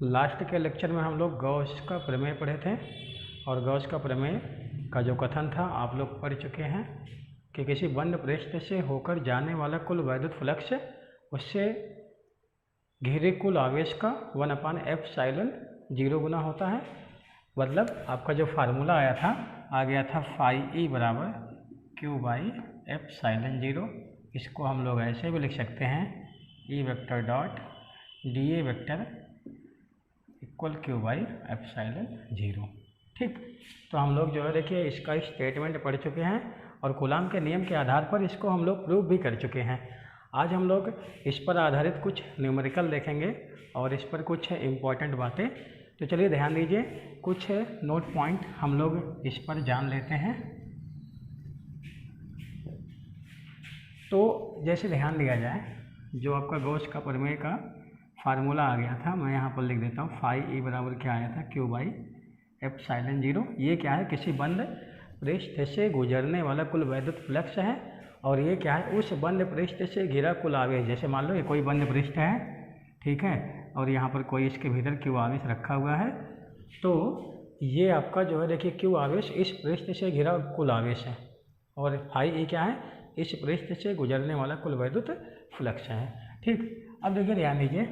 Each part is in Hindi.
लास्ट के लेक्चर में हम लोग गॉस का प्रमेय पढ़े थे और गॉस का प्रमेय का जो कथन था आप लोग पढ़ चुके हैं कि किसी बंद पृष्ठ से होकर जाने वाला कुल वैद्युत फ्लक्स उससे घिरे कुल आवेश का 1/ε 0 गुना होता है। मतलब आपका जो फार्मूला आया था आ गया था φE बराबर Q/ε0। इसको हम लोग ऐसे भी लिख सकते हैं E vector dot dA vector equal Q/ε0। ठीक, तो हम लोग जो है देखिए इसका स्टेटमेंट पढ़ चुके हैं और कूलाम के नियम के आधार पर इसको हम लोग प्रूव भी कर चुके हैं। आज हम लोग इस पर आधारित कुछ न्यूमेरिकल देखेंगे और इस पर कुछ इम्पोर्टेंट बातें। तो चलिए ध्यान दीजिए, कुछ नोट पॉइंट हम लोग इस पर जान लेते हैं। तो जैसे ध्यान दिया जाए, जो आपका गॉस का प्रमेय का फार्मूला आ गया था, मैं यहाँ पर लिख देता हूँ φE बराबर क्या आया था Q/ε0। ये क्या है, किसी बंद पृष्ठ से गुजरने वाला कुल वैद्युत फ्लक्स है और ये क्या है, उस बंद पृष्ठ से घिरा कुल आवेश। जैसे मान लो ये कोई बंद पृष्ठ है, ठीक है, और यहाँ पर कोई इसके भीतर Q आवेश रखा हुआ है, तो ये आपका जो है देखिए Q आवेश इस पृष्ठ से घिरा कुल आवेश है और φE क्या है, इस पृष्ठ से गुजरने वाला कुल वैद्युत फ्लक्स है। ठीक, अब देखिए ध्यान दीजिए,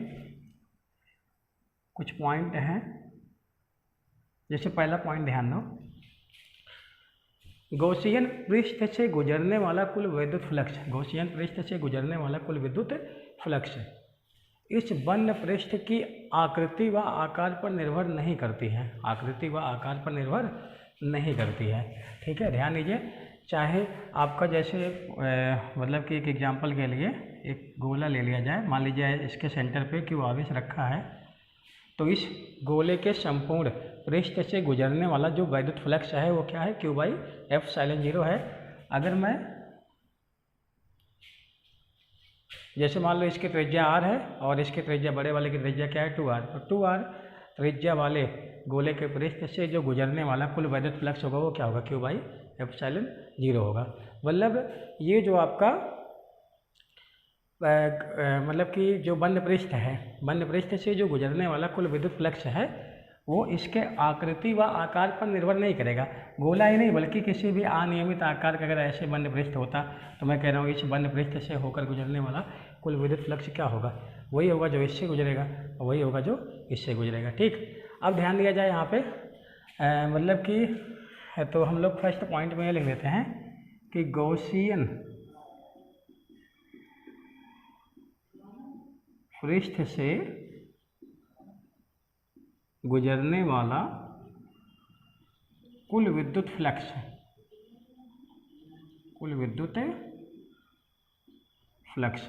कुछ पॉइंट हैं। जैसे पहला पॉइंट ध्यान दो, गॉसियन पृष्ठ से गुजरने वाला कुल विद्युत फ्लक्स, गॉसियन पृष्ठ से गुजरने वाला कुल विद्युत फ्लक्स इस बंद पृष्ठ की आकृति व आकार पर निर्भर नहीं करती है, आकृति व आकार पर निर्भर नहीं करती है। ठीक है, ध्यान दीजिए, चाहे आपका जैसे मतलब कि एक एग्जांपल के लिए एक गोला ले लिया जाए, मान लीजिए इसके सेंटर पे Q आवेश रखा है, तो इस गोले के संपूर्ण पृष्ठ से गुजरने वाला जो वैद्युत फ्लक्स है वो क्या है, Q/ε0 है। अगर मैं जैसे मान लो इसकी त्रिज्या r है और इसकी त्रिज्या बड़े वाले की त्रिज्या क्या है, 2r, तो 2r त्रिज्या वाले गोले के पृष्ठ से जो गुजरने वाला कुल वैद्युत फ्लक्स होगा वो क्या होगा, Q/ε0 होगा। मतलब ये जो आपका मतलब कि जो बंद पृष्ठ है, बंद पृष्ठ से जो गुजरने वाला कुल विद्युत फ्लक्स है वो इसके आकृति व आकार पर निर्भर नहीं करेगा। गोला ही नहीं बल्कि किसी भी अनियमित आकार का अगर ऐसे बंद पृष्ठ होता तो मैं कह रहा हूँ इस बंद पृष्ठ से होकर गुजरने वाला कुल विद्युत फ्लक्स क्या होगा, वही होगा जो इससे गुजरेगा और वही होगा जो इससे गुजरेगा। ठीक, अब ध्यान दिया जाए यहाँ पे मतलब कि तो हम लोग फर्स्ट पॉइंट में ये लिख देते हैं कि गॉसियन पृष्ठ से गुजरने वाला कुल विद्युत फ्लक्स, कुल विद्युत फ्लक्स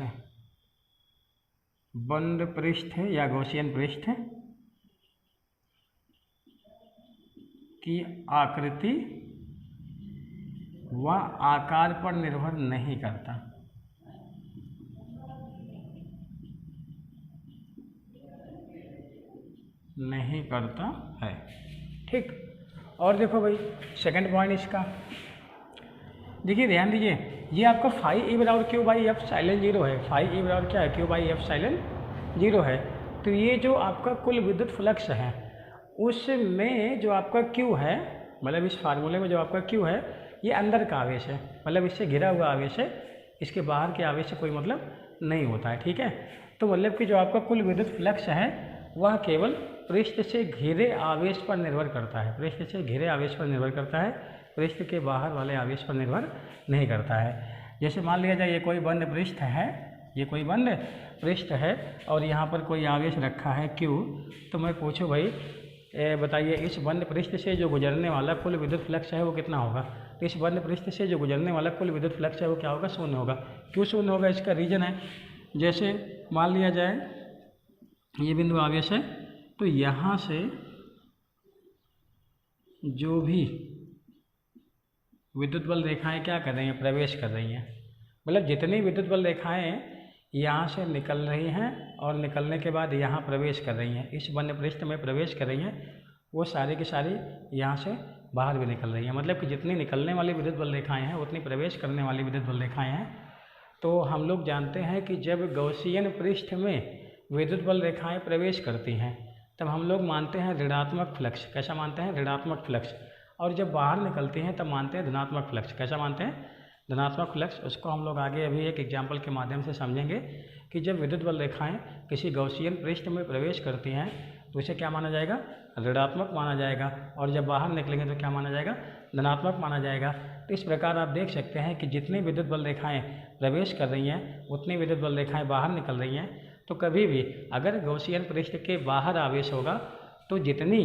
बंद पृष्ठ या गॉसियन पृष्ठ की आकृति व आकार पर निर्भर नहीं करता। नहीं करता है। ठीक, और देखो भाई सेकंड पॉइंट इसका, देखिए ध्यान दीजिए, ये आपका φE बराबर Q/ε0 है। φE बराबर क्या है, Q/ε0 है। तो ये जो आपका कुल विद्युत फ्लक्स है उसमें जो आपका Q है, मतलब इस फार्मूले में जो आपका Q है ये अंदर का आवेश है, मतलब इससे घिरा हुआ आवेश है, इसके बाहर के आवेश से कोई मतलब नहीं होता है। ठीक है, तो मतलब कि जो आपका कुल विद्युत फ्लक्स है वह केवल पृष्ठ से घिरे आवेश पर निर्भर करता है, पृष्ठ से घिरे आवेश पर निर्भर करता है, पृष्ठ के बाहर वाले आवेश पर निर्भर नहीं करता है। जैसे मान लिया जाए ये कोई बंद पृष्ठ है, ये कोई बंद पृष्ठ है और यहाँ पर कोई आवेश रखा है Q, तो मैं पूछूँ भाई बताइए इस बंद पृष्ठ से जो गुजरने वाला कुल विद्युत फ्लक्स है वो कितना होगा। तो इस बंद पृष्ठ से जो गुजरने वाला कुल विद्युत फ्लक्स है वो क्या होगा, शून्य होगा। क्यों शून्य होगा, इसका रीजन है, जैसे मान लिया जाए ये बिंदु आवेश है, तो यहाँ से जो भी विद्युत बल रेखाएं क्या कर रही हैं, प्रवेश कर रही हैं, मतलब जितनी विद्युत बल रेखाएं यहाँ से निकल रही हैं और निकलने के बाद यहाँ प्रवेश कर रही हैं, इस बंद पृष्ठ में प्रवेश कर रही हैं, वो सारी की सारी यहाँ से बाहर भी निकल रही हैं। मतलब कि जितनी निकलने वाली विद्युत बल रेखाएं हैं उतनी प्रवेश करने वाली विद्युत बल रेखाएं हैं। तो हम लोग जानते हैं कि जब गॉसियन पृष्ठ में विद्युत बल रेखाएं प्रवेश करती हैं तब हम लोग मानते हैं ऋणात्मक फ्लक्स। कैसा मानते हैं? ऋणात्मक फ्लक्स। और जब बाहर निकलते हैं तब मानते हैं धनात्मक फ्लक्स। कैसा मानते हैं? धनात्मक फ्लक्स। उसको हम लोग आगे अभी एक एग्जाम्पल के माध्यम से समझेंगे कि जब विद्युत बल रेखाएं किसी गॉसियन पृष्ठ में प्रवेश करती हैं तो इसे क्या माना जाएगा? ऋणात्मक माना जाएगा। और जब बाहर निकलेंगे तो क्या माना जाएगा? धनात्मक माना जाएगा। तो इस प्रकार आप देख सकते हैं कि जितनी विद्युत बल रेखाएं प्रवेश कर रही हैं उतनी विद्युत बल रेखाएं बाहर निकल रही हैं। तो कभी भी अगर गॉसियन पृष्ठ के बाहर आवेश होगा तो जितनी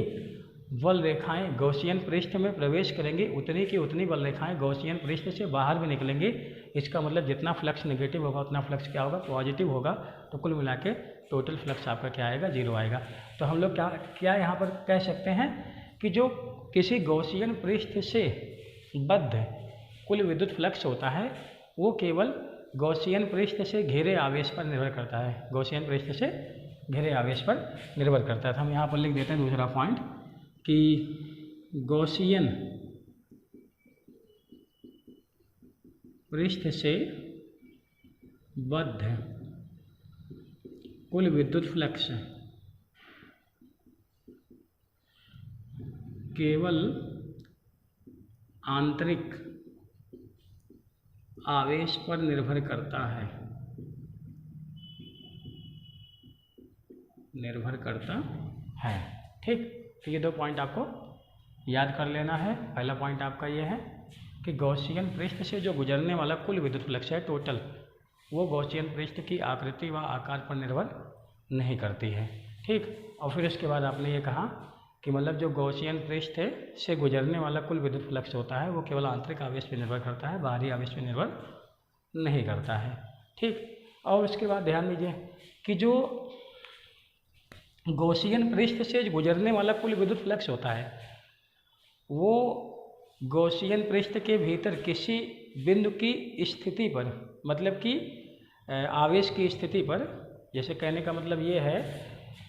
बल रेखाएं गॉसियन पृष्ठ में प्रवेश करेंगी उतनी की उतनी बल रेखाएं गॉसियन पृष्ठ से बाहर भी निकलेंगी। इसका मतलब जितना फ्लक्स नेगेटिव होगा उतना फ्लक्स क्या होगा? पॉजिटिव होगा। तो कुल मिला के टोटल फ्लक्स आपका क्या आएगा? 0 आएगा। तो हम लोग क्या यहाँ पर कह सकते हैं कि जो किसी गॉसियन पृष्ठ से बद्ध कुल विद्युत फ्लक्स होता है वो केवल गॉसियन पृष्ठ से घिरे आवेश पर निर्भर करता है। गॉसियन पृष्ठ से घिरे आवेश पर निर्भर करता है। तो हम यहाँ पर लिख देते हैं दूसरा पॉइंट कि गॉसियन पृष्ठ से बद्ध कुल विद्युत फ्लक्स केवल आंतरिक आवेश पर निर्भर करता है। ठीक। तो ये 2 पॉइंट आपको याद कर लेना है। पहला पॉइंट आपका ये है कि गॉसियन पृष्ठ से जो गुजरने वाला कुल विद्युत फ्लक्स है टोटल, वो गॉसियन पृष्ठ की आकृति व आकार पर निर्भर नहीं करती है। ठीक। और फिर उसके बाद आपने ये कहा कि मतलब जो गॉसियन पृष्ठ से गुजरने वाला कुल विद्युत फ्लक्स होता है वो केवल आंतरिक आवेश पर निर्भर करता है, बाहरी आवेश पर निर्भर नहीं करता है। ठीक। और उसके बाद ध्यान दीजिए कि जो गॉसियन पृष्ठ से गुजरने वाला कुल विद्युत फ्लक्स होता है वो गॉसियन पृष्ठ के भीतर किसी बिंदु की स्थिति पर, मतलब कि आवेश की स्थिति पर, जैसे कहने का मतलब ये है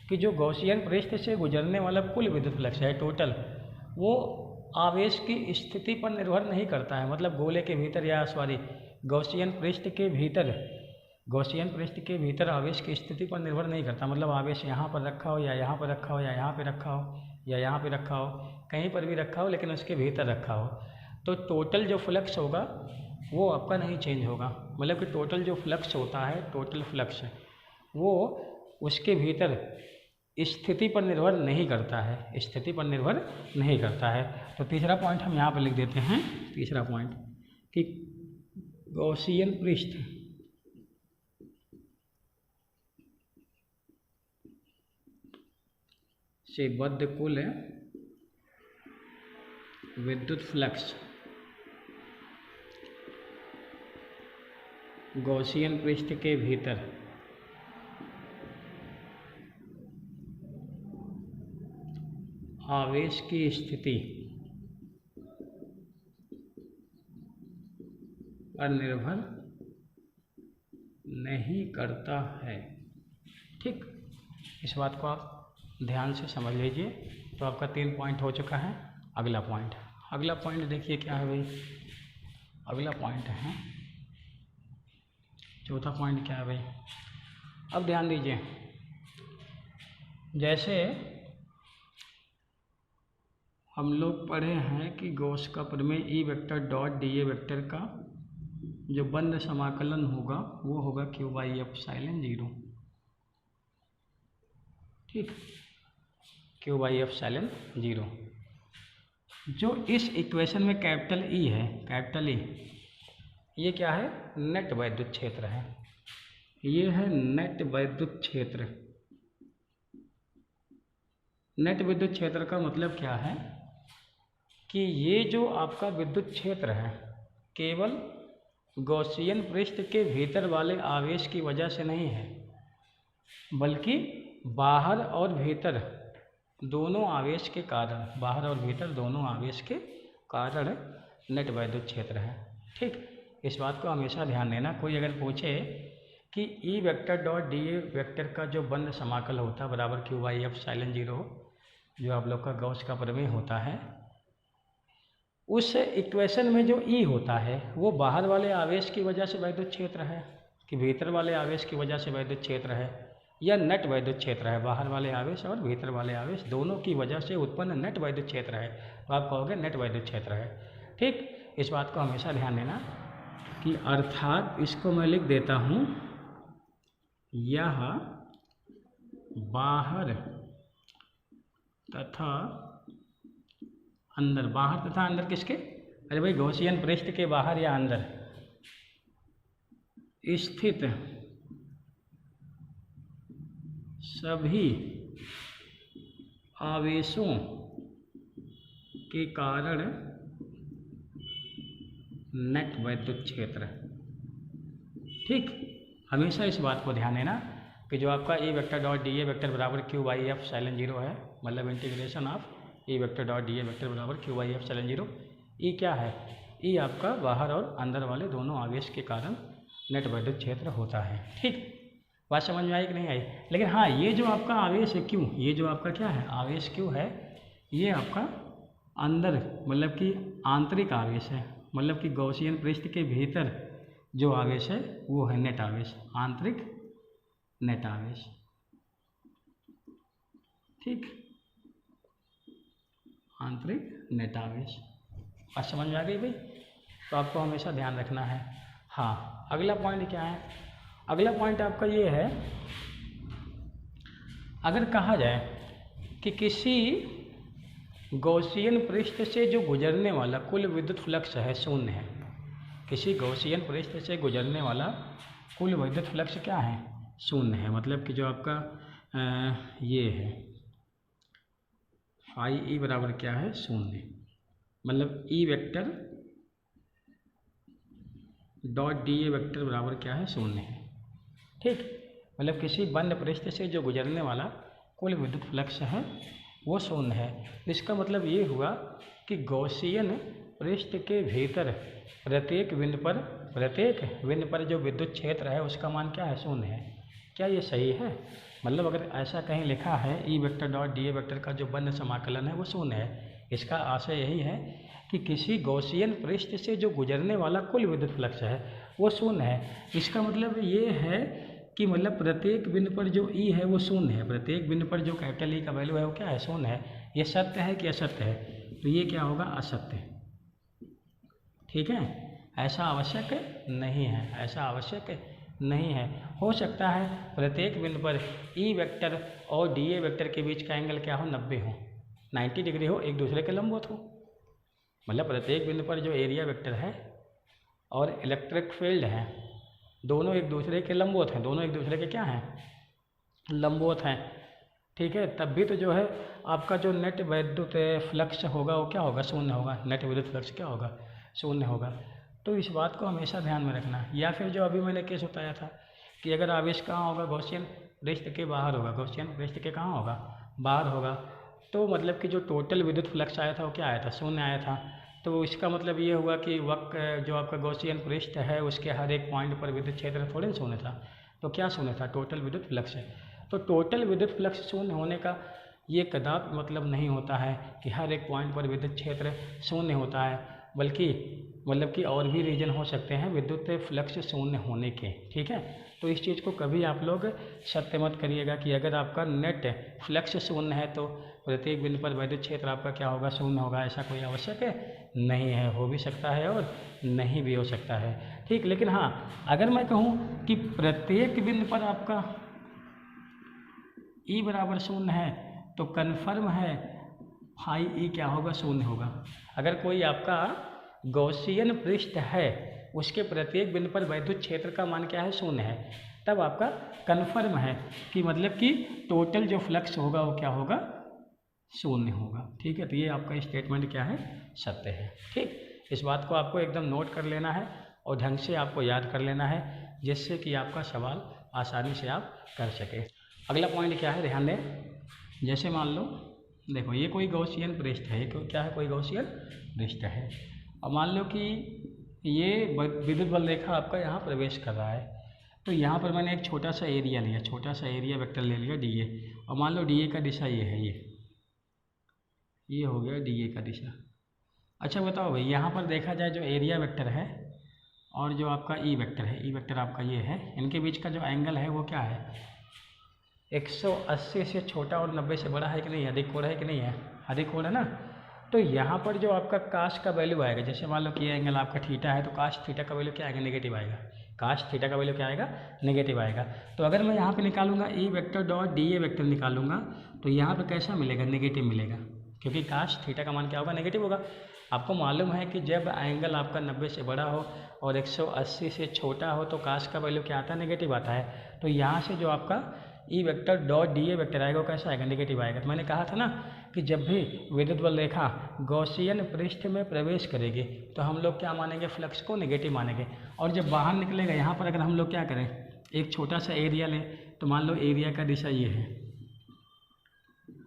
कि जो गॉसियन पृष्ठ से गुजरने वाला कुल विद्युत फ्लक्स है टोटल, वो आवेश की स्थिति पर निर्भर नहीं करता है। मतलब गोले के भीतर या गॉसियन पृष्ठ के भीतर आवेश की स्थिति पर निर्भर नहीं करता। मतलब आवेश यहाँ पर रखा हो या यहाँ पर रखा हो या यहाँ पर रखा हो या यहाँ पर रखा हो, कहीं पर भी रखा हो लेकिन उसके भीतर रखा हो, तो टोटल जो फ्लक्स होगा वो आपका नहीं चेंज होगा। मतलब कि टोटल जो फ्लक्स होता है, टोटल फ्लक्स वो उसके भीतर स्थिति पर निर्भर नहीं करता है। तो तीसरा पॉइंट हम यहाँ पर लिख देते हैं। तीसरा पॉइंट कि गॉसियन पृष्ठ से बद्ध कुल विद्युत फ्लक्स गॉसियन पृष्ठ के भीतर आवेश की स्थिति पर निर्भर नहीं करता है। ठीक। इस बात को आप ध्यान से समझ लीजिए। तो आपका 3 पॉइंट हो चुका है। अगला पॉइंट देखिए क्या है भाई। अगला पॉइंट है, चौथा पॉइंट क्या है भाई। अब ध्यान दीजिए, जैसे हम लोग पढ़े हैं कि गॉस का प्रमेय E vector dot dA vector का जो बंद समाकलन होगा वो होगा Q/F/0। ठीक। Q/F/0 जो इस इक्वेशन में कैपिटल E है, कैपिटल E ये क्या है? नेट वैद्युत क्षेत्र है। ये है नेट वैद्युत क्षेत्र। नेट विद्युत क्षेत्र का मतलब क्या है कि ये जो आपका विद्युत क्षेत्र है केवल गॉसियन पृष्ठ के भीतर वाले आवेश की वजह से नहीं है, बल्कि बाहर और भीतर दोनों आवेश के कारण नेट वैद्युत क्षेत्र है। ठीक। इस बात को हमेशा ध्यान देना। कोई अगर पूछे कि E vector dot dA vector का जो बंद समाकल होता है बराबर Q/F/0 जो आप लोग का गॉस का प्रमेय होता है, उस इक्वेशन में जो E होता है वो बाहर वाले आवेश की वजह से वैद्युत क्षेत्र है कि भीतर वाले आवेश की वजह से वैद्युत क्षेत्र है। यह नेट वैद्युत क्षेत्र है, बाहर वाले आवेश और भीतर वाले आवेश दोनों की वजह से उत्पन्न नेट वैद्युत क्षेत्र है, तो आप कहोगे नेट वैद्युत क्षेत्र है। ठीक, इस बात को हमेशा ध्यान देना कि अर्थात इसको मैं लिख देता हूँ, यह बाहर तथा अंदर, बाहर तथा अंदर किसके, अरे भाई गॉसियन पृष्ठ के बाहर या अंदर स्थित सभी आवेशों के कारण नेट वैद्युत क्षेत्र। ठीक, हमेशा इस बात को ध्यान देना कि जो आपका A vector dot D A vector बराबर क्यू बाई एफ साइलन जीरो है, मतलब integration of A vector dot D A vector बराबर Q by F साइलन zero. E क्या है, ई आपका बाहर और अंदर वाले दोनों आवेश के कारण नेट वैद्युत क्षेत्र होता है। ठीक, बात समझ में आई कि नहीं आई? लेकिन हाँ, ये जो आपका आवेश है क्यू, ये जो आपका क्या है आवेश क्यू है, ये आपका अंदर मतलब कि आंतरिक आवेश है, मतलब कि गॉसियन पृष्ठ के भीतर जो आवेश है वो है नेट आवेश, आंतरिक नेट आवेश। ठीक, आंतरिक नेट आवेश। बात समझ में आ गई भाई? तो आपको हमेशा ध्यान रखना है। हाँ, अगला पॉइंट क्या है? अगला पॉइंट आपका ये है, अगर कहा जाए कि किसी गॉसियन पृष्ठ से जो गुजरने वाला कुल विद्युत फ्लक्स है शून्य है, किसी गॉसियन पृष्ठ से गुजरने वाला कुल विद्युत फ्लक्स क्या है, शून्य है, मतलब कि जो आपका ये है फाई ई बराबर क्या है, शून्य, मतलब E vector dot D A vector बराबर क्या है, शून्य है। ठीक, मतलब किसी बंद पृष्ठ से जो गुजरने वाला कुल विद्युत फ्लक्स है वो शून्य है। इसका मतलब ये हुआ कि गॉसियन पृष्ठ के भीतर प्रत्येक बिंदु पर जो विद्युत क्षेत्र है उसका मान क्या है, शून्य है। क्या ये सही है? मतलब अगर ऐसा कहीं लिखा है E vector dot D A vector का जो बंद समाकलन है वो शून्य है, इसका आशय यही है कि किसी गॉसियन पृष्ठ से जो गुजरने वाला कुल विद्युत फ्लक्स है वो शून्य है। इसका मतलब ये है कि मतलब प्रत्येक बिंदु पर जो ई है वो शून्य है, प्रत्येक बिंदु पर जो कैपिटल ई का वैल्यू है वो क्या है, शून्य है। ये सत्य है कि असत्य है? तो ये क्या होगा, असत्य। ठीक है, ऐसा आवश्यक नहीं है, ऐसा आवश्यक नहीं है। हो सकता है प्रत्येक बिंदु पर ई वेक्टर और डी ए वेक्टर के बीच का एंगल क्या हो, 90 हो, 90 डिग्री हो, एक दूसरे के लंबवत हो। मतलब प्रत्येक बिंदु पर जो एरिया वेक्टर है और इलेक्ट्रिक फील्ड है दोनों एक दूसरे के लंबवत हैं, दोनों एक दूसरे के क्या हैं, लंबवत हैं। ठीक है, तब भी तो जो है आपका जो नेट वैद्युत फ्लक्स होगा वो क्या होगा, शून्य होगा। नेट विद्युत फ्लक्स क्या होगा, शून्य होगा। तो इस बात को हमेशा ध्यान में रखना। या फिर जो अभी मैंने केस बताया था कि अगर आवेश कहाँ होगा, गॉसियन पृष्ठ के बाहर होगा, गॉसियन पृष्ठ के कहाँ होगा, बाहर होगा, तो मतलब कि जो टोटल विद्युत फ्लक्स आया था वो क्या आया था, शून्य आया था। तो इसका मतलब ये हुआ कि वक्र जो आपका गॉसियन पृष्ठ है उसके हर एक पॉइंट पर विद्युत क्षेत्र थोड़े शून्य था। तो क्या शून्य था, टोटल विद्युत फ्लक्स है। तो टोटल विद्युत फ्लक्स शून्य होने का ये कदापि मतलब नहीं होता है कि हर एक पॉइंट पर विद्युत क्षेत्र शून्य होता है, बल्कि मतलब कि और भी रीजन हो सकते हैं विद्युत फ्लक्स शून्य होने के। ठीक है, तो इस चीज़ को कभी आप लोग सत्य मत करिएगा कि अगर आपका नेट फ्लक्स शून्य है तो प्रत्येक बिंदु पर विद्युत क्षेत्र आपका क्या होगा, शून्य होगा। ऐसा कोई आवश्यक नहीं है, हो भी सकता है और नहीं भी हो सकता है। ठीक, लेकिन हाँ, अगर मैं कहूँ कि प्रत्येक बिंदु पर आपका ई बराबर शून्य है तो कन्फर्म है फाई ई क्या होगा, शून्य होगा। अगर कोई आपका गॉसियन पृष्ठ है उसके प्रत्येक बिंदु पर विद्युत क्षेत्र का मान क्या है, शून्य है, तब आपका कन्फर्म है कि मतलब कि टोटल जो फ्लक्स होगा वो क्या होगा, शून्य होगा। ठीक है, तो ये आपका स्टेटमेंट क्या है, सत्य है। ठीक, इस बात को आपको एकदम नोट कर लेना है और ढंग से आपको याद कर लेना है, जिससे कि आपका सवाल आसानी से आप कर सके। अगला पॉइंट क्या है, ध्यान दें। जैसे मान लो देखो ये कोई गॉसियन पृष्ठ है, ये क्या है, कोई गॉसियन पृष्ठ है। और मान लो कि ये विद्युत बल रेखा आपका यहाँ प्रवेश कर रहा है, तो यहाँ पर मैंने एक छोटा सा एरिया लिया, छोटा सा एरिया वेक्टर ले लिया डी ए, और मान लो डी ए का दिशा ये है, ये हो गया डी ए का दिशा। अच्छा बताओ भाई, यहाँ पर देखा जाए जो एरिया वेक्टर है और जो आपका ई वेक्टर है, ई वेक्टर आपका ये है, इनके बीच का जो एंगल है वो क्या है, 180 से छोटा और 90 से बड़ा है कि नहीं है, अधिक हो रहा है कि नहीं है, अधिक हो रहा है ना। तो यहाँ पर जो आपका काश का वैल्यू आएगा, जैसे मान लो कि ये एंगल आपका थीटा है तो काश थीटा का वैल्यू क्या आएगा, नेगेटिव आएगा। काश थीटा का वैल्यू क्या आएगा, नेगेटिव आएगा। तो अगर मैं यहाँ पे निकालूंगा E vector dot D A vector निकालूंगा तो यहाँ पे कैसा मिलेगा, नेगेटिव मिलेगा, क्योंकि काश थीटा का मान क्या होगा, नेगेटिव होगा। आपको मालूम है कि जब एंगल आपका 90 से बड़ा हो और 180 से छोटा हो तो काश का वैल्यू क्या आता है, नेगेटिव आता है। तो यहाँ से जो आपका E vector dot D A vector आएगा वो कैसा आएगा, नेगेटिव आएगा। तो मैंने कहा था ना कि जब भी विद्युत बल रेखा गॉसियन पृष्ठ में प्रवेश करेगी तो हम लोग क्या मानेंगे, फ्लक्स को नेगेटिव मानेंगे। और जब बाहर निकलेगा, यहाँ पर अगर हम लोग क्या करें, एक छोटा सा एरिया लें, तो मान लो एरिया का दिशा ये है,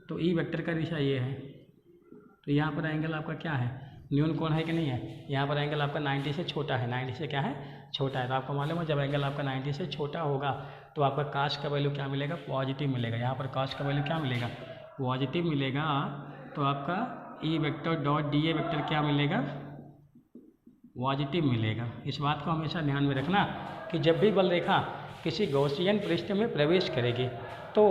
तो ई वेक्टर का दिशा ये है, तो यहाँ पर एंगल आपका क्या है, न्यून कोण है कि नहीं है। यहाँ पर एंगल आपका 90 से छोटा है, 90 से क्या है, छोटा है। तो आपको मालूम है जब एंगल आपका 90 से छोटा होगा तो आपका काश का वैल्यू क्या मिलेगा, पॉजिटिव मिलेगा। यहाँ पर काश का वैल्यू क्या मिलेगा, पॉजिटिव मिलेगा। तो आपका E vector dot D A vector क्या मिलेगा, पॉजिटिव मिलेगा। इस बात को हमेशा ध्यान में रखना कि जब भी बल रेखा किसी गॉसियन पृष्ठ में प्रवेश करेगी तो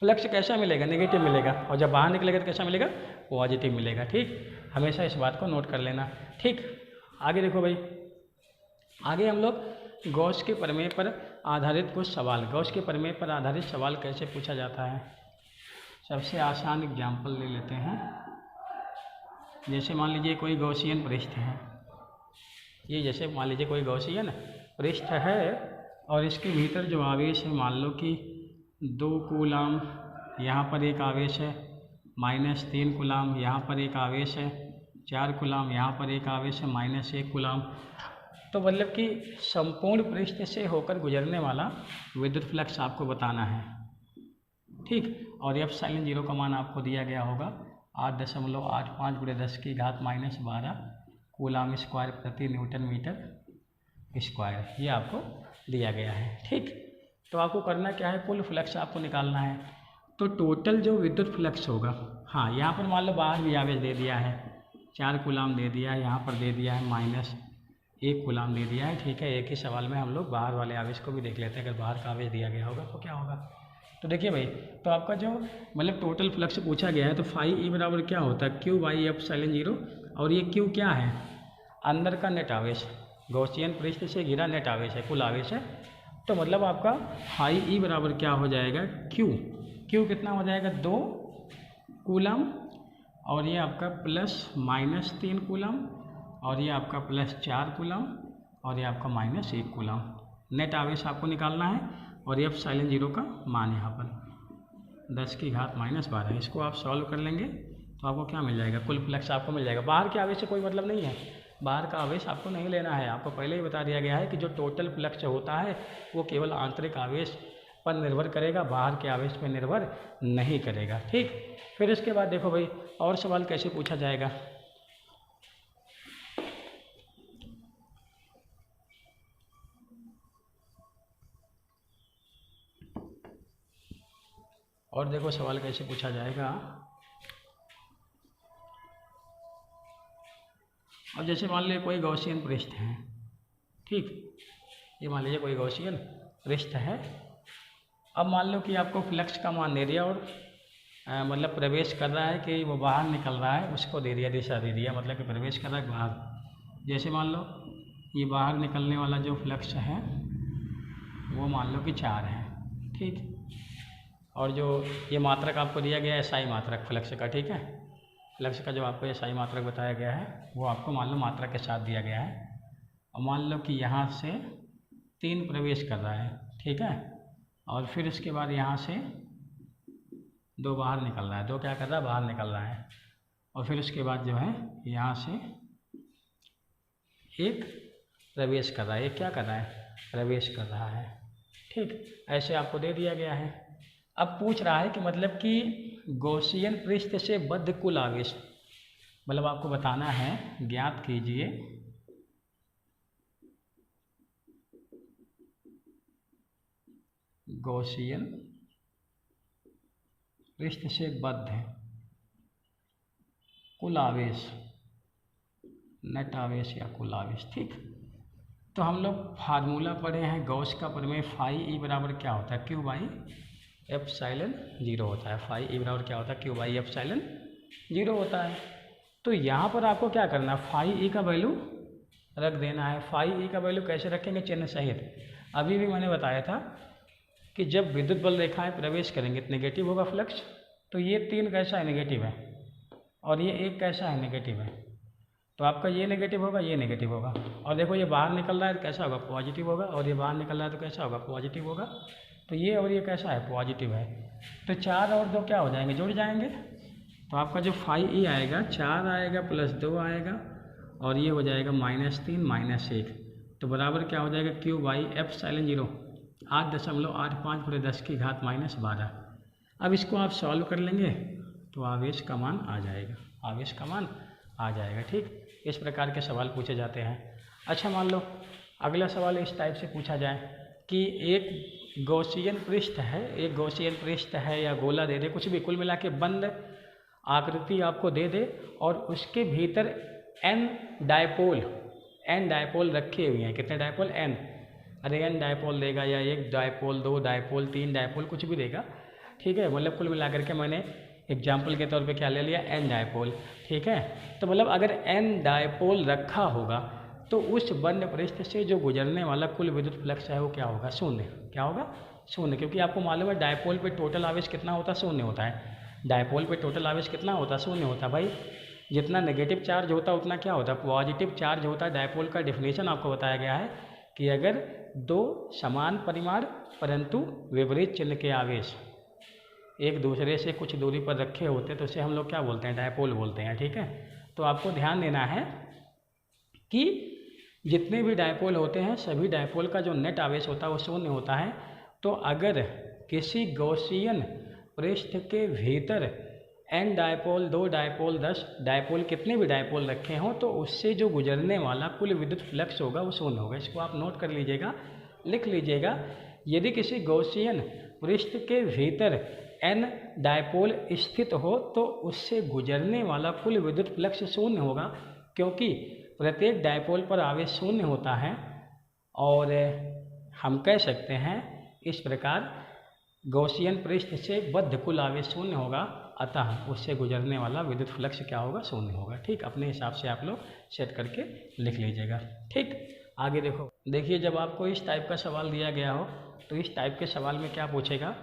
फ्लक्स कैसा मिलेगा, नेगेटिव मिलेगा, और जब बाहर निकलेगा तो कैसा मिलेगा, पॉजिटिव मिलेगा। ठीक, हमेशा इस बात को नोट कर लेना। ठीक, आगे देखो भाई, आगे हम लोग गॉस के प्रमेय पर आधारित कुछ सवाल, गॉस के प्रमेय पर आधारित सवाल कैसे पूछा जाता है। सबसे आसान एग्जाम्पल ले लेते हैं। जैसे मान लीजिए कोई गॉसियन पृष्ठ है, ये जैसे मान लीजिए कोई गॉसियन पृष्ठ है और इसके भीतर जो आवेश है, मान लो कि 2 कूलाम, यहाँ पर एक आवेश है, -3 कूलाम, यहाँ पर एक आवेश है, 4 कूलाम, यहाँ पर एक आवेश है, -1 कूलाम। तो मतलब कि संपूर्ण पृष्ठ से होकर गुजरने वाला विद्युत फ्लक्स आपको बताना है। ठीक, और एफ साइन 0 का मान आपको दिया गया होगा 8.85 × 10⁻12 कूलाम स्क्वायर प्रति न्यूटन मीटर स्क्वायर, ये आपको दिया गया है। ठीक, तो आपको करना क्या है, कुल फ्लक्स आपको निकालना है। तो टोटल जो विद्युत फ्लक्स होगा, हाँ यहाँ पर मान लो बाहर भी आवेश दे दिया है, 4 कूलाम दे दिया है, यहाँ पर दे दिया है -1 कूलाम दे दिया है। ठीक है, एक ही सवाल में हम लोग बाहर वाले आवेश को भी देख लेते हैं, अगर बाहर का आवेश दिया गया होगा तो क्या होगा। तो देखिए भाई, तो आपका जो मतलब टोटल फ्लक्स पूछा गया है तो फाई ई बराबर क्या होता है, Q/F∈0। और ये Q क्या है, अंदर का नेट आवेश, गॉसियन पृष्ठ से घिरा नेट आवेश है, कुल आवेश है। तो मतलब आपका फाई ई बराबर क्या हो जाएगा, Q कितना हो जाएगा, 2 कूलाम, और ये आपका +-3 कूलाम, और ये आपका +4 कूलाम, और ये आपका -1 कूलाम। नेट आवेश आपको निकालना है और F∈0 का मान यहाँ पर 10⁻12। इसको आप सॉल्व कर लेंगे तो आपको क्या मिल जाएगा, कुल फ्लक्स आपको मिल जाएगा। बाहर के आवेश से कोई मतलब नहीं है, बाहर का आवेश आपको नहीं लेना है। आपको पहले ही बता दिया गया है कि जो टोटल फ्लक्स होता है वो केवल आंतरिक आवेश पर निर्भर करेगा, बाहर के आवेश पर निर्भर नहीं करेगा। ठीक, फिर इसके बाद देखो भाई और सवाल कैसे पूछा जाएगा। और देखो सवाल कैसे पूछा जाएगा। अब जैसे मान लीजिए कोई गॉसियन पृष्ठ है, ठीक, ये मान लीजिए कोई गॉसियन पृष्ठ है। अब मान लो कि आपको फ्लक्स का मान दे दिया और मतलब प्रवेश कर रहा है कि वो बाहर निकल रहा है, उसको दे दिया, दिशा दे दिया, मतलब कि प्रवेश कर रहा है बाहर। जैसे मान लो ये बाहर निकलने वाला जो फ्लक्स है वो मान लो कि 4 है, ठीक। और जो ये मात्रक आपको दिया गया है SI मात्रक फ्लक्स का, ठीक है, फ्लक्स का जो आपको SI मात्रक बताया गया है वो आपको मान लो मात्रक के साथ दिया गया है। और मान लो कि यहाँ से 3 प्रवेश कर रहा है, ठीक है, और फिर इसके बाद यहाँ से 2 बाहर निकल रहा है, 2 क्या कर रहा है, बाहर निकल रहा है। और फिर उसके बाद जो है यहाँ से 1 प्रवेश कर रहा है, 1 क्या कर रहा है, प्रवेश कर रहा है, ठीक। ऐसे आपको दे दिया गया है। अब पूछ रहा है कि मतलब कि गॉसियन पृष्ठ से बद्ध कुल आवेश, मतलब आपको बताना है, ज्ञात कीजिए गॉसियन पृष्ठ से बद्ध कुल आवेश, नेट आवेश या कुल आवेश, ठीक। तो हम लोग फार्मूला पढ़े हैं गॉस का प्रमेय, फाई ई बराबर क्या होता है, Q/F∈0 एप्सिलॉन जीरो होता है। फाई ई बराबर क्या होता है, क्यू बाई एप्सिलॉन जीरो होता है। तो यहाँ पर आपको क्या करना है, फाई ई का वैल्यू रख देना है। फाई ई का वैल्यू कैसे रखेंगे, चिन्ह सहित। अभी भी मैंने बताया था कि जब विद्युत बल रेखाएं प्रवेश करेंगे तो नेगेटिव होगा फ्लक्स। तो ये 3 कैसा है, नेगेटिव है, और ये 1 कैसा है, नेगेटिव है। तो आपका ये नेगेटिव होगा, ये नेगेटिव होगा। और देखो ये बाहर निकल रहा है तो कैसा होगा, पॉजिटिव होगा, और ये बाहर निकल रहा है तो कैसा होगा, पॉजिटिव होगा। तो ये और ये कैसा है, पॉजिटिव है। तो 4 और 2 क्या हो जाएंगे, जुड़ जाएंगे। तो आपका जो फाई ई आएगा 4 आएगा प्लस 2 आएगा, और ये हो जाएगा -3 -1। तो बराबर क्या हो जाएगा, क्यू बाई एप्सिलॉन जीरो 8.85 × 10⁻12। अब इसको आप सॉल्व कर लेंगे तो आवेश का मान आ जाएगा, आवेश का मान आ जाएगा। ठीक, इस प्रकार के सवाल पूछे जाते हैं। अच्छा, मान लो अगला सवाल इस टाइप से पूछा जाए कि एक गॉसियन पृष्ठ है, एक गॉसियन पृष्ठ है या गोला दे दे, कुछ भी, कुल मिला के बंद आकृति आपको दे दे, और उसके भीतर n डायपोल रखे हुए हैं। कितने डायपोल, n। अरे n डायपोल देगा या 1 डायपोल, 2 डायपोल, 3 डायपोल, कुछ भी देगा। ठीक है, मतलब कुल मिला करके मैंने एग्जाम्पल के तौर पे क्या ले लिया, n डायपोल। ठीक है, तो मतलब अगर n डायपोल रखा होगा तो उस बंद पृष्ठ से जो गुजरने वाला कुल विद्युत फ्लक्स है वो क्या होगा, शून्य। क्या होगा, शून्य। क्योंकि आपको मालूम है डायपोल पे टोटल आवेश कितना होता है, शून्य होता है। डायपोल पे टोटल आवेश कितना होता है, शून्य होता है। भाई जितना नेगेटिव चार्ज होता है उतना क्या होता है, पॉजिटिव चार्ज होता है। डायपोल का डेफिनेशन आपको बताया गया है कि अगर 2 समान परिमाण परंतु विपरीत चिन्ह के आवेश एक दूसरे से कुछ दूरी पर रखे होते तो उसे हम लोग क्या बोलते हैं, डायपोल बोलते हैं। ठीक है, तो आपको ध्यान देना है कि जितने भी डायपोल होते हैं सभी डायपोल का जो नेट आवेश होता है वो शून्य होता है। तो अगर किसी गॉसियन पृष्ठ के भीतर n डायपोल, 2 डायपोल, 10 डायपोल, कितने भी डायपोल रखे हों तो उससे जो गुजरने वाला कुल विद्युत फ्लक्स होगा वो शून्य होगा। इसको आप नोट कर लीजिएगा, लिख लीजिएगा। यदि किसी गॉसियन पृष्ठ के भीतर n डायपोल स्थित हो तो उससे गुजरने वाला कुल विद्युत फ्लक्स शून्य होगा, क्योंकि प्रत्येक डायपोल पर आवेश शून्य होता है। और हम कह सकते हैं इस प्रकार गॉसियन पृष्ठ से बद्ध कुल आवेश शून्य होगा, अतः उससे गुजरने वाला विद्युत फ्लक्स क्या होगा, शून्य होगा। ठीक, अपने हिसाब से आप लोग सेट करके लिख लीजिएगा। ठीक, आगे देखो, देखिए जब आपको इस टाइप का सवाल दिया गया हो तो इस टाइप के सवाल में क्या पूछेगा।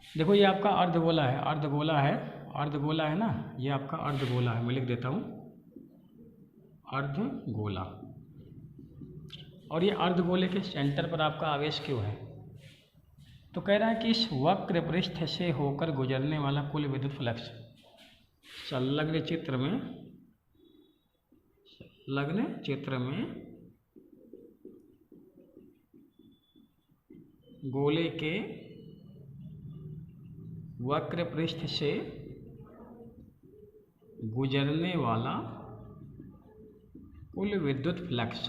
देखो ये आपका अर्धगोला है, अर्धगोला है, अर्धगोला है ना, ये आपका अर्धगोला है। मैं लिख देता हूँ अर्धगोला। और ये अर्धगोले के सेंटर पर आपका आवेश क्यों है, तो कह रहा है कि इस वक्र पृष्ठ से होकर गुजरने वाला कुल विद्युत फ्लक्स संलग्न चित्र में गोले के वक्र पृष्ठ से गुजरने वाला कुल विद्युत फ्लक्स।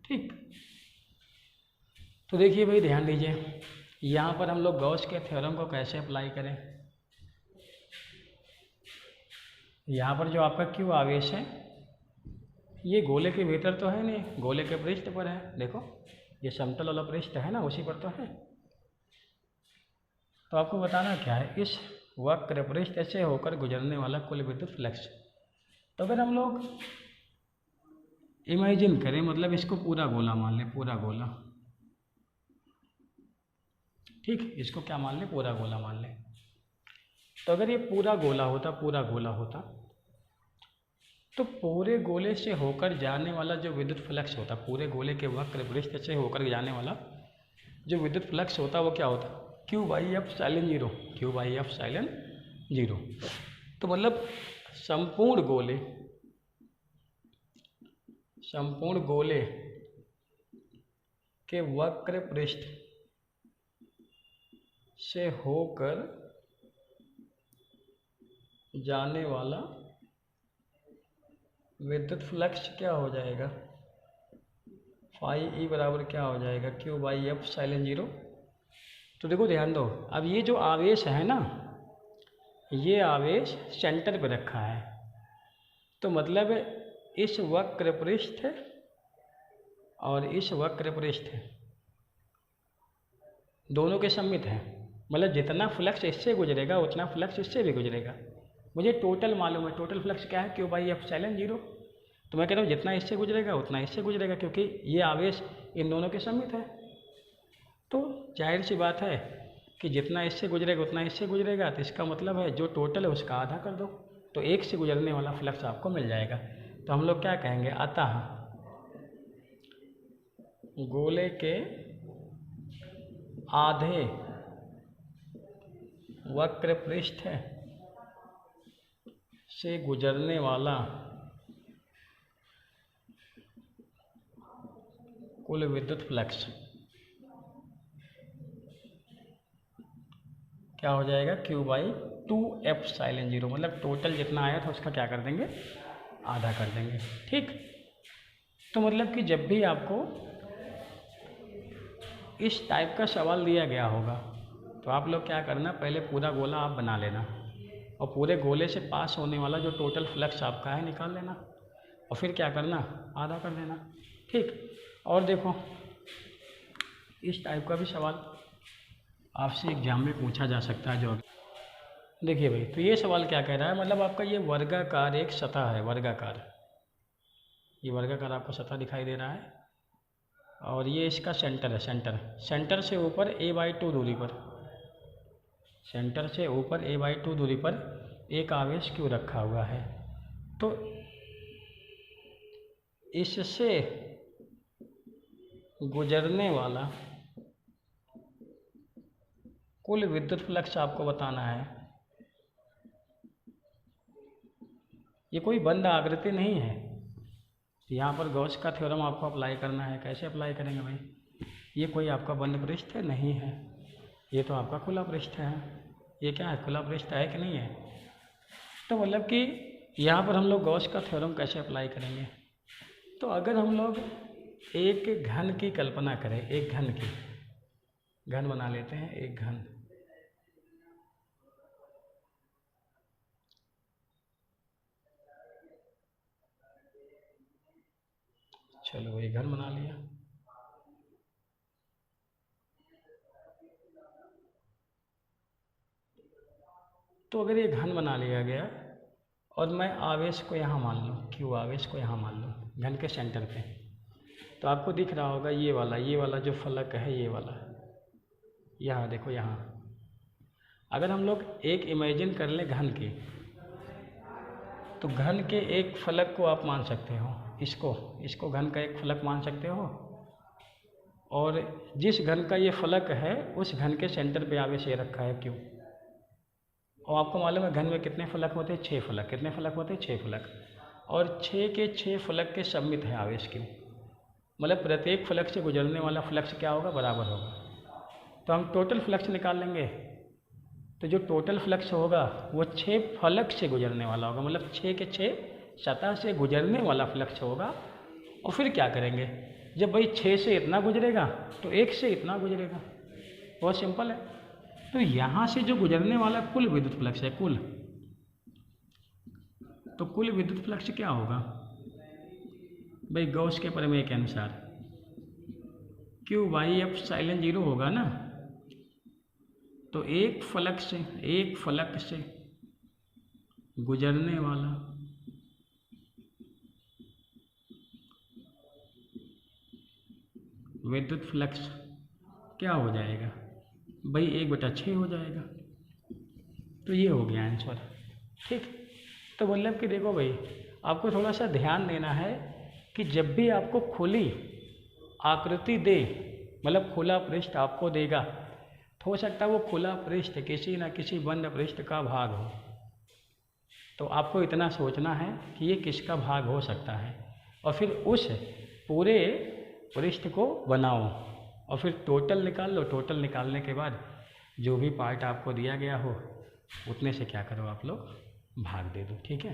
ठीक, तो देखिए भाई ध्यान दीजिए, यहाँ पर हम लोग गॉस के थ्योरम को कैसे अप्लाई करें। यहाँ पर जो आपका क्यू आवेश है ये गोले के भीतर तो है नहीं, गोले के पृष्ठ पर है। देखो ये समतल वाला पृष्ठ है ना, उसी पर तो है। तो आपको बताना क्या है, इस वक्र पृष्ठ से होकर गुजरने वाला कुल विद्युत फ्लक्स। तो अगर हम लोग इमेजिन करें, मतलब इसको पूरा गोला मान लें, पूरा गोला। ठीक, इसको क्या मान लें, पूरा गोला मान लें। तो अगर ये पूरा गोला होता, पूरा गोला होता, तो पूरे गोले से होकर जाने वाला जो विद्युत फ्लक्स होता, पूरे गोले के वक्र पृष्ठ से होकर जाने वाला जो विद्युत फ्लक्स होता वो क्या होता, Q by F साइलन zero, Q by F साइलन zero. तो मतलब संपूर्ण गोले के वक्र पृष्ठ से होकर जाने वाला विद्युत फ्लक्स क्या हो जाएगा, फाई ई बराबर क्या हो जाएगा, क्यू बाई एफ साइलन जीरो। तो देखो ध्यान दो, अब ये जो आवेश है ना, ये आवेश सेंटर पे रखा है, तो मतलब इस वक्र पृष्ठ और इस वक्र पृष्ठ दोनों के सम्मित हैं, मतलब जितना फ्लक्स इससे गुजरेगा उतना फ्लक्स इससे भी गुजरेगा। मुझे टोटल मालूम है, टोटल फ्लक्स क्या है, क्यू बाई एप्सिलॉन जीरो। तो मैं कह रहा हूँ जितना इससे गुजरेगा उतना इससे गुजरेगा, क्योंकि ये आवेश इन दोनों के सम्मित है। तो जाहिर सी बात है कि जितना इससे गुजरेगा उतना इससे गुजरेगा, तो इसका मतलब है जो टोटल है उसका आधा कर दो, तो एक से गुजरने वाला फ्लक्स आपको मिल जाएगा। तो हम लोग क्या कहेंगे, अतः गोले के आधे वक्र पृष्ठ से गुजरने वाला कुल विद्युत फ्लक्स क्या हो जाएगा, Q बाई 2 एप्सिलॉन जीरो। मतलब टोटल जितना आया था उसका क्या कर देंगे, आधा कर देंगे। ठीक, तो मतलब कि जब भी आपको इस टाइप का सवाल दिया गया होगा तो आप लोग क्या करना, पहले पूरा गोला आप बना लेना और पूरे गोले से पास होने वाला जो टोटल फ्लक्स आपका है निकाल लेना, और फिर क्या करना, आधा कर देना। ठीक, और देखो इस टाइप का भी सवाल आपसे एग्जाम में पूछा जा सकता है। जो देखिए भाई, तो ये सवाल क्या कह रहा है, मतलब आपका ये वर्गाकार एक सतह है, वर्गाकार, ये वर्गाकार आपको सतह दिखाई दे रहा है और ये इसका सेंटर है, सेंटर से ऊपर a/2 दूरी पर, सेंटर से ऊपर a/2 दूरी पर एक आवेश क्यों रखा हुआ है। तो इससे गुजरने वाला कुल विद्युत फ्लक्स आपको बताना है। ये कोई बंद आकृति नहीं है, यहाँ पर गॉस का थ्योरम आपको अप्लाई करना है। कैसे अप्लाई करेंगे भाई, ये कोई आपका बंद पृष्ठ नहीं है, ये तो आपका खुला पृष्ठ है। ये क्या है, खुला पृष्ठ है कि नहीं है। तो मतलब कि यहाँ पर हम लोग गॉस का थ्योरम कैसे अप्लाई करेंगे, तो अगर हम लोग एक घन की कल्पना करें, एक घन की, घन बना लेते हैं, एक घन, चलो ये घन बना लिया। तो अगर ये घन बना लिया गया और मैं आवेश को यहाँ मान लूँ, क्यू आवेश को यहाँ मान लूँ घन के सेंटर पे, तो आपको दिख रहा होगा ये वाला जो फलक है, ये वाला, यहाँ देखो, यहाँ अगर हम लोग एक इमेजिन कर लें घन की, तो घन के एक फलक को आप मान सकते हो, इसको घन का एक फलक मान सकते हो, और जिस घन का ये फलक है उस घन के सेंटर पे आवेश ये रखा है क्यों। और आपको मालूम है घन में कितने फलक होते हैं, 6 फलक। कितने फलक होते हैं, 6 फलक, और 6 के 6 फलक के सम्मित है आवेश क्यों, मतलब प्रत्येक फलक से गुजरने वाला फ्लक्स क्या होगा, बराबर होगा। तो हम टोटल फ्लक्स निकाल लेंगे, तो जो टोटल फ्लक्स होगा वो 6 फलक से गुजरने वाला होगा, मतलब 6 के 6 सतह से गुजरने वाला फ्लक्स होगा। और फिर क्या करेंगे, जब भाई 6 से इतना गुजरेगा तो 1 से इतना गुजरेगा, बहुत सिंपल है। तो यहाँ से जो गुजरने वाला कुल विद्युत फ्लक्स है, कुल, तो कुल विद्युत फ्लक्स क्या होगा भाई, गॉस के प्रमेय के अनुसार Q बाई एप्सिलॉन जीरो होगा ना। तो एक फलक से गुजरने वाला विद्युत फ्लक्स क्या हो जाएगा भाई, 1/6 हो जाएगा। तो ये हो गया आंसर। ठीक, तो मतलब कि देखो भाई, आपको थोड़ा सा ध्यान देना है कि जब भी आपको खुली आकृति दे, मतलब खुला पृष्ठ आपको देगा, तो हो सकता है वो खुला पृष्ठ किसी न किसी बंद पृष्ठ का भाग हो। तो आपको इतना सोचना है कि ये किसका भाग हो सकता है, और फिर उस पूरे पृष्ठ को बनाओ और फिर टोटल निकाल लो। टोटल निकालने के बाद जो भी पार्ट आपको दिया गया हो उतने से क्या करो, आप लोग भाग दे दो। ठीक है,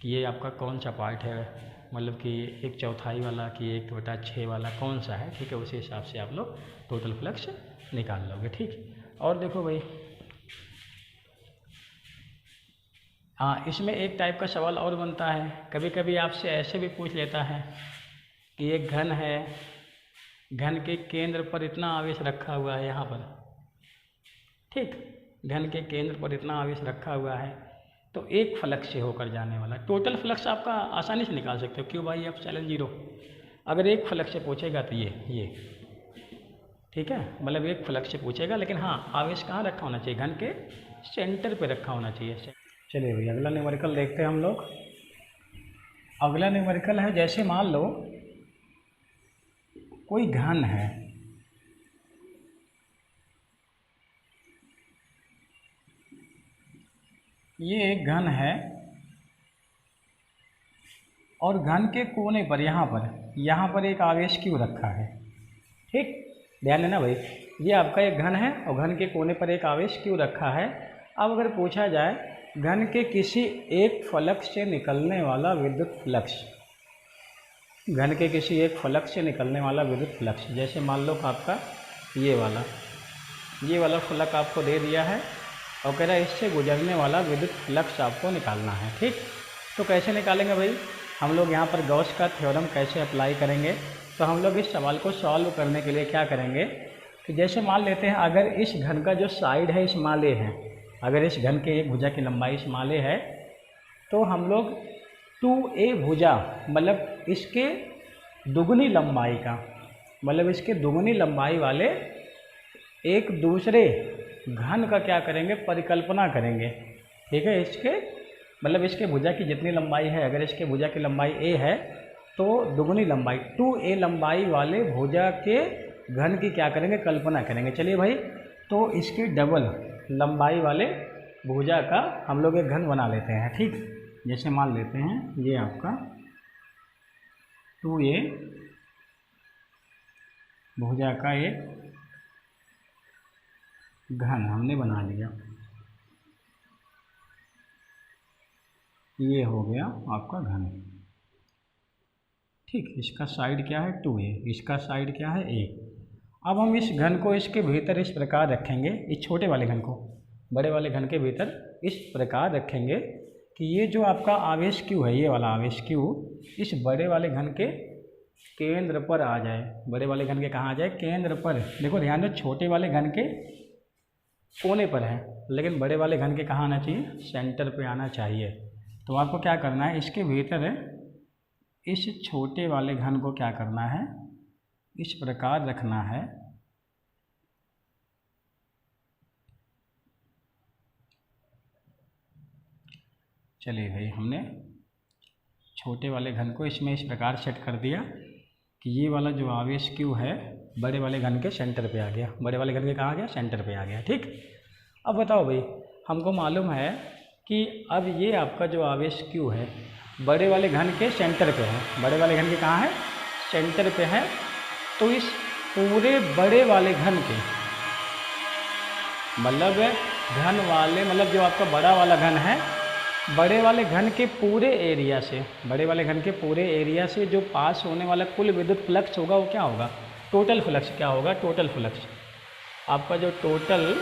कि ये आपका कौन सा पार्ट है, मतलब कि 1/4 वाला कि 1/6 वाला कौन सा है। ठीक है, उसी हिसाब से आप लोग टोटल फ्लक्स निकाल लोगे। ठीक, और देखो भाई, हाँ, इसमें एक टाइप का सवाल और बनता है, कभी कभी आपसे ऐसे भी पूछ लेता है कि एक घन है घन के केंद्र पर इतना आवेश रखा हुआ है यहाँ पर, ठीक, घन के केंद्र पर इतना आवेश रखा हुआ है, तो एक फ्लक्स से होकर जाने वाला टोटल फ्लक्स आपका आसानी से निकाल सकते हो, Q by F silent zero. अगर एक फ्लक्स से पूछेगा तो ये ठीक है, मतलब एक फ्लक्स से पूछेगा, लेकिन हाँ आवेश कहाँ रखा होना चाहिए, घन के सेंटर पे रखा होना चाहिए। चलिए भैया अगला न्यूमेरिकल देखते हैं हम लोग। अगला न्यूमेरिकल है, जैसे मान लो कोई घन है, ये एक घन है और घन के कोने पर यहाँ पर एक आवेश क्यों रखा है, ठीक, ध्यान देना भाई, ये आपका एक घन है और घन के कोने पर एक आवेश क्यों रखा है। अब अगर पूछा जाए घन के किसी एक फ्लक्स से निकलने वाला विद्युत फ्लक्स, घन के किसी एक फ्लक्स से निकलने वाला विद्युत फ्लक्स, जैसे मान लो आपका ये वाला फ्लक्स आपको दे दिया है और कह रहा है इससे गुजरने वाला विद्युत फ्लक्स आपको निकालना है, ठीक। तो कैसे निकालेंगे भाई, हम लोग यहाँ पर गॉस का थ्योरम कैसे अप्लाई करेंगे। तो हम लोग इस सवाल को सॉल्व करने के लिए क्या करेंगे कि जैसे मान लेते हैं अगर इस घन का जो साइड है इस्माले है, अगर इस घन के एक भुजा की लंबाई इस्माले है, तो हम लोग 2a भुजा मतलब इसके दुगनी लंबाई का, मतलब इसके दुगनी लंबाई वाले एक दूसरे घन का क्या करेंगे, परिकल्पना करेंगे, ठीक है। इसके मतलब इसके भुजा की जितनी लंबाई है, अगर इसके भुजा की लंबाई a है तो दुगनी लंबाई 2a लंबाई वाले भुजा के घन की क्या करेंगे, कल्पना करेंगे। चलिए भाई, तो इसकी डबल लंबाई वाले भुजा का हम लोग एक घन बना लेते हैं, ठीक। जैसे मान लेते हैं ये आपका 2a भुजा का एक घन हमने बना लिया, ये हो गया आपका घन, ठीक। इसका साइड क्या है 2a, इसका साइड क्या है a। अब हम इस घन को इसके भीतर इस प्रकार रखेंगे, इस छोटे वाले घन को बड़े वाले घन के भीतर इस प्रकार रखेंगे कि ये जो आपका आवेश क्यू है, ये वाला आवेश क्यू इस बड़े वाले घन के केंद्र पर आ जाए। बड़े वाले घन के कहाँ आ जाए, केंद्र पर। देखो ध्यान दो, छोटे वाले घन के कोने पर है, लेकिन बड़े वाले घन के कहाँ आना चाहिए, सेंटर पे आना चाहिए। तो आपको क्या करना है, इसके भीतर इस छोटे वाले घन को क्या करना है, इस प्रकार रखना है चलिए भाई, हमने छोटे वाले घन को इसमें इस प्रकार सेट कर दिया कि ये वाला जो आवेश क्यू है बड़े वाले घन के सेंटर पे आ गया, बड़े वाले घन के कहाँ आ गया, सेंटर पे आ गया, ठीक। अब बताओ भाई, हमको मालूम है कि अब ये आपका जो आवेश क्यू है बड़े वाले घन के सेंटर पे है, बड़े वाले घन के कहाँ है, सेंटर पे है। तो इस पूरे बड़े वाले घन के मतलब घन वाले मतलब जो आपका बड़ा वाला घन है, बड़े वाले घन के पूरे एरिया से, बड़े वाले घन के पूरे एरिया से जो पास होने वाला कुल विद्युत फ्लक्स होगा वो क्या होगा, टोटल फ्लक्स क्या होगा, टोटल फ्लक्स आपका जो टोटल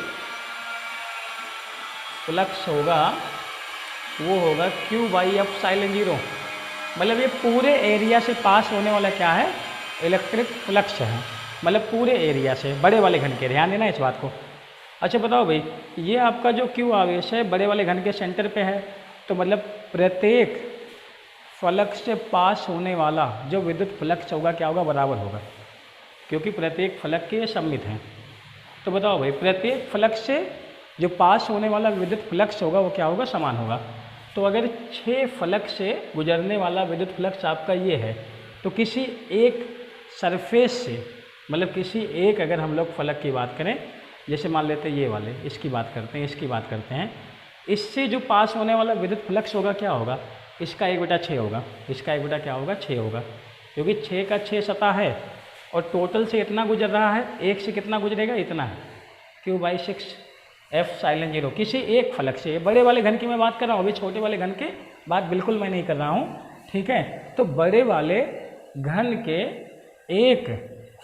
फ्लक्स होगा वो होगा Q by F silent zero. मतलब ये पूरे एरिया से पास होने वाला क्या है, इलेक्ट्रिक फ्लक्स है, मतलब पूरे एरिया से बड़े वाले घन के, ध्यान देना इस बात को। अच्छा बताओ भाई, ये आपका जो Q आवेश है बड़े वाले घन के सेंटर पे है, तो मतलब प्रत्येक फ्लक्स से पास होने वाला जो विद्युत फ्लक्स होगा क्या होगा, बराबर होगा, क्योंकि प्रत्येक फ्लक्स के सममित हैं। तो बताओ भाई, प्रत्येक फ्लक्स से जो पास होने वाला विद्युत फ्लक्स होगा वो क्या होगा, समान होगा। तो अगर 6 फ्लक्स से गुजरने वाला विद्युत फ्लक्स आपका ये है, तो किसी एक सरफेस से मतलब किसी एक, अगर हम लोग फ्लक्स की बात करें, जैसे मान लेते हैं ये वाले, इसकी बात करते हैं, इसकी बात करते हैं, इससे जो पास होने वाला विद्युत फ्लक्स होगा क्या होगा, इसका 1/6 होगा, इसका 1 क्या होगा, 6 होगा, क्योंकि 6 का 6 सतह है और टोटल से इतना गुजर रहा है, एक से कितना गुजरेगा, इतना है, Q/6 एफ साइलेंट जीरो, किसी एक फ्लक्स से। बड़े वाले घन की मैं बात कर रहा हूँ, अभी छोटे वाले घन के बात बिल्कुल मैं नहीं कर रहा हूँ, ठीक है। तो बड़े वाले घन के एक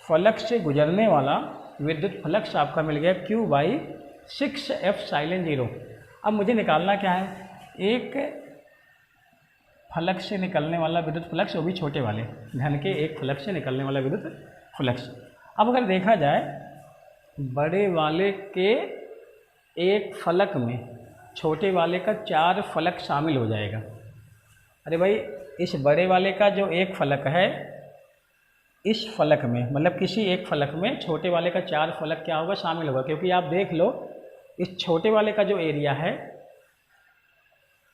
फ्लक्स से गुजरने वाला विद्युत फ्लक्स आपका मिल गया Q/6 एफ साइलेंट जीरो। अब मुझे निकालना क्या है, एक फ्लक्स से निकलने वाला विद्युत फ्लक्स, वो भी छोटे वाले घन के एक फ्लक्स से निकलने वाला विद्युत फ्लक्स। अब अगर देखा जाए बड़े वाले के एक फलक में छोटे वाले का 4 फलक शामिल हो जाएगा। अरे भाई इस बड़े वाले का जो एक फलक है, इस फलक में मतलब किसी एक फलक में छोटे वाले का 4 फलक क्या होगा, शामिल होगा। क्योंकि आप देख लो इस छोटे वाले का जो एरिया है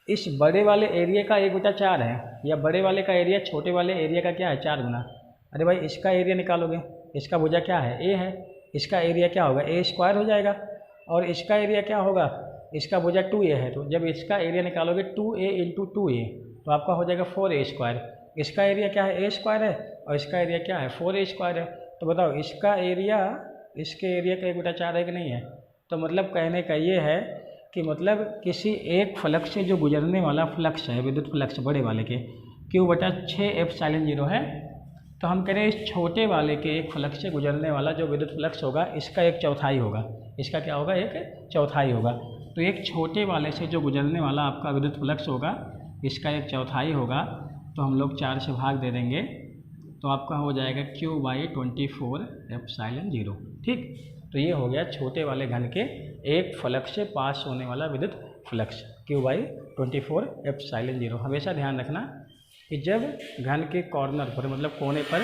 इस बड़े वाले एरिया का 1/4 है, या बड़े वाले का एरिया छोटे वाले एरिया का क्या है 4 गुना। अरे भाई इसका एरिया निकालोगे, इसका भुजा क्या है ए है, इसका एरिया क्या होगा a² हो जाएगा, और इसका एरिया क्या होगा, इसका भुजा 2a है। तो जब इसका एरिया निकालोगे 2a × 2a तो आपका हो जाएगा 4a²। इसका एरिया क्या है a² है और इसका एरिया क्या है 4a² है। तो बताओ इसका एरिया इसके एरिया का 1/4 है कि नहीं है। तो मतलब कहने का ये है कि मतलब किसी एक फलक से जो गुजरने वाला फ्लक्स है, विद्युत फ्लक्स बड़े वाले के Q/6ε0 है। तो हम कह रहे हैं इस छोटे वाले के एक फलक से गुजरने वाला जो विद्युत फ्लक्स होगा इसका 1/4 होगा। इसका क्या होगा 1/4 होगा। तो एक छोटे वाले से जो गुजरने वाला आपका विद्युत फ्लक्स होगा इसका 1/4 होगा। तो हम लोग 4 से भाग दे देंगे तो आपका हो जाएगा Q/24ε0। ठीक, तो ये हो गया छोटे वाले घन के एक फलक से पास होने वाला विद्युत फ्लक्स Q/24ε0। हमेशा ध्यान रखना कि जब घन के कॉर्नर पर मतलब कोने पर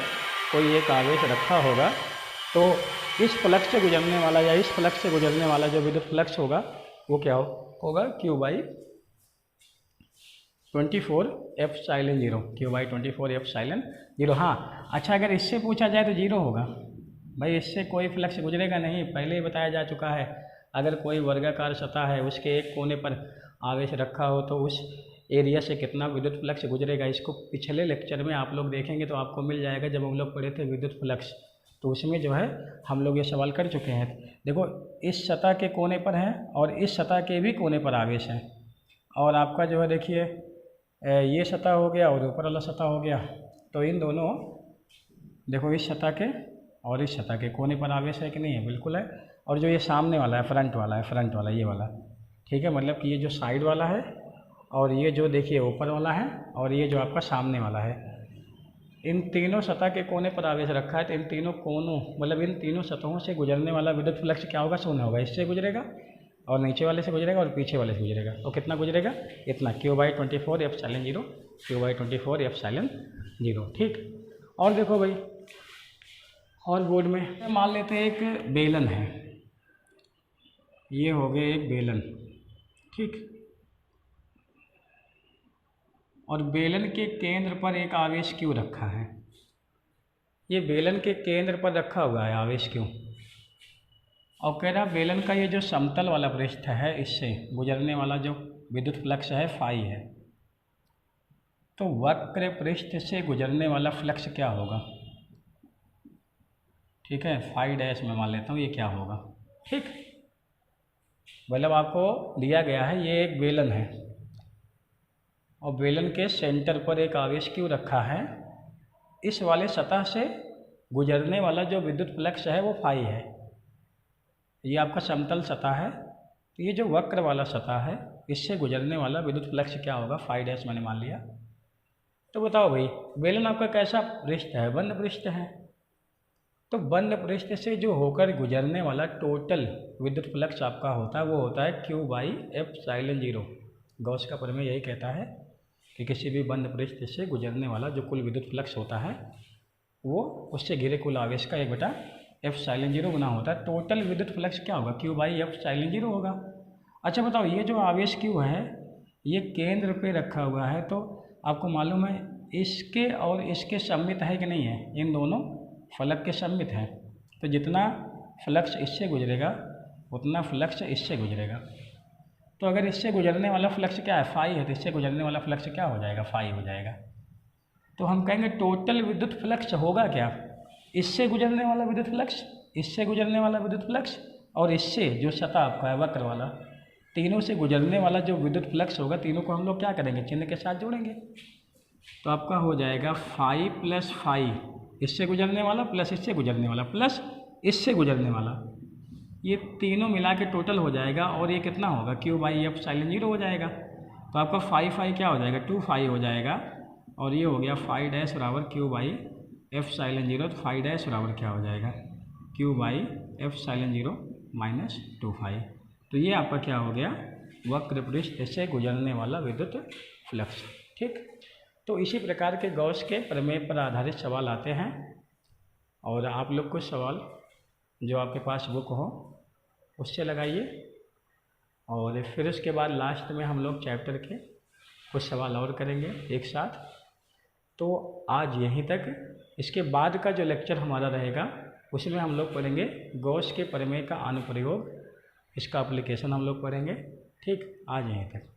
कोई एक आवेश रखा होगा तो इस फलक से गुजरने वाला या इस फलक से गुजरने वाला जो विद्युत फ्लक्स होगा वो क्या होगा Q/24ε0। हाँ अच्छा, अगर इससे पूछा जाए तो 0 होगा भाई, इससे कोई फ्लक्स गुजरेगा नहीं। पहले ही बताया जा चुका है अगर कोई वर्गाकार सतह है उसके एक कोने पर आवेश रखा हो तो उस एरिया से कितना विद्युत फ्लक्स गुजरेगा। इसको पिछले लेक्चर में आप लोग देखेंगे तो आपको मिल जाएगा। जब हम लोग पढ़े थे विद्युत फ्लक्स तो उसमें जो है हम लोग ये सवाल कर चुके हैं। देखो इस सतह के कोने पर है और इस सतह के भी कोने पर आवेश है, और आपका जो है देखिए ये सतह हो गया और ऊपर वाला सतह हो गया। तो इन दोनों देखो इस सतह के और इस सतह के कोने पर आवेश है कि नहीं है, बिल्कुल है। और जो ये सामने वाला है फ्रंट वाला ये वाला, ठीक है, मतलब कि ये जो साइड वाला है और ये जो देखिए ऊपर वाला है और ये जो आपका सामने वाला है, इन तीनों सतह के कोने पर आवेश रखा है। तो इन तीनों कोनों मतलब इन तीनों सतहों से गुजरने वाला विद्युत फ्लक्स क्या होगा, शून्य होगा। इससे गुजरेगा और नीचे वाले से गुजरेगा और पीछे वाले से गुजरेगा। तो कितना गुजरेगा, इतना Q/24ε0। ठीक, और देखो भाई और बोर्ड में मान लेते हैं एक बेलन है, ये हो गया एक बेलन, ठीक, और बेलन के केंद्र पर एक आवेश Q रखा है। ये बेलन के केंद्र पर रखा हुआ है आवेश Q, और कह रहा बेलन का ये जो समतल वाला पृष्ठ है इससे गुजरने वाला जो विद्युत फ्लक्स है फाई है। तो वक्र पृष्ठ से गुजरने वाला फ्लक्स क्या होगा, ठीक है, फाई डैश में मान लेता हूँ ये क्या होगा। ठीक, मतलब आपको दिया गया है ये एक बेलन है और बेलन के सेंटर पर एक आवेश Q रखा है। इस वाले सतह से गुजरने वाला जो विद्युत फ्लक्स है वो फाई है। ये आपका समतल सतह है। तो ये जो वक्र वाला सतह है इससे गुजरने वाला विद्युत फ्लक्स क्या होगा, फाई डैश मैंने मान लिया। तो बताओ भाई बेलन आपका कैसा पृष्ठ है, बंद पृष्ठ है। तो बंद पृष्ठ से जो होकर गुजरने वाला टोटल विद्युत फ्लक्स आपका होता है वो होता है Q/ε0। गॉस का प्रमेय यही कहता है कि किसी भी बंद पृष्ठ से गुजरने वाला जो कुल विद्युत फ्लक्स होता है वो उससे घिरे कुल आवेश का 1/ε0 गुना होता है। टोटल विद्युत फ्लक्स क्या होगा, Q/ε0 होगा। अच्छा बताओ ये जो आवेश Q है ये केंद्र पे रखा हुआ है, तो आपको मालूम है इसके और इसके सममित है कि नहीं है, इन दोनों फलक के सममित हैं। तो जितना फ्लक्स इससे गुजरेगा उतना फ्लक्स इससे गुजरेगा। तो अगर इससे गुजरने वाला फ्लक्स क्या है, फाई है, तो इससे गुजरने वाला फ्लक्स क्या हो जाएगा, फाई हो जाएगा। तो हम कहेंगे टोटल विद्युत फ्लक्स होगा क्या, इससे गुजरने वाला विद्युत फ्लक्स, इससे गुजरने वाला विद्युत फ्लक्स और इससे जो सतह आपका है वक्र वाला, तीनों से गुजरने वाला जो विद्युत फ्लक्स होगा तीनों को हम लोग क्या करेंगे, चिन्ह के साथ जोड़ेंगे। तो आपका हो जाएगा फाई प्लस फाई, इससे गुजरने वाला प्लस इससे गुजरने वाला प्लस इससे गुजरने वाला, ये तीनों मिला के टोटल हो जाएगा। और ये कितना होगा, Q/ε0 हो जाएगा। तो आपका फाई क्या हो जाएगा, 2 हो जाएगा। और ये हो गया फाई डैश बराबर Q/ε0। तो फाई डैश बराबर क्या हो जाएगा, Q by F epsilon 0 minus 2 phi. तो ये आपका क्या हो गया, वक्र पृष्ठ से गुजरने वाला विद्युत फ्लक्स। ठीक, तो इसी प्रकार के गॉस के प्रमेय पर आधारित सवाल आते हैं और आप लोग कुछ सवाल जो आपके पास बुक हो उससे लगाइए और फिर उसके बाद लास्ट में हम लोग चैप्टर के कुछ सवाल और करेंगे एक साथ। तो आज यहीं तक, इसके बाद का जो लेक्चर हमारा रहेगा उसमें हम लोग पढ़ेंगे गॉस के प्रमेय का अनुप्रयोग, इसका एप्लीकेशन हम लोग पढ़ेंगे। ठीक, आज यहीं तक।